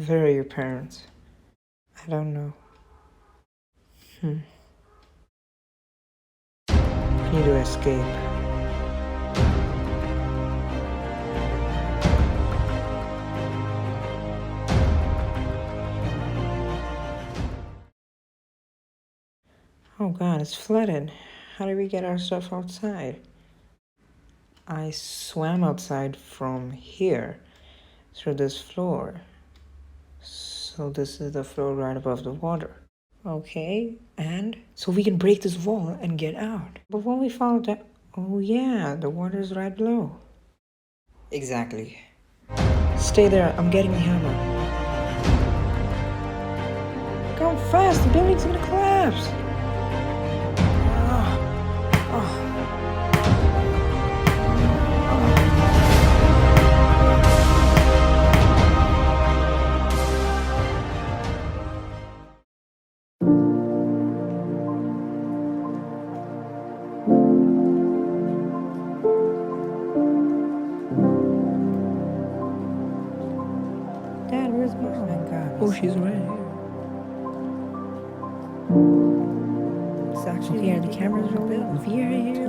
Where are your parents? I don't know. We need to escape. Oh god, it's flooded. How do we get our stuff outside? I swam outside from here, through this floor. So this is the floor right above the water. Okay, and? So we can break this wall and get out. But when we fall down... Oh yeah, the water's right below. Exactly. Stay there, I'm getting the hammer. Go fast, the building's gonna collapse. Dad, where's Mom? Oh my god. Oh, she's right here. It's actually, okay, are the cameras rolling? We are here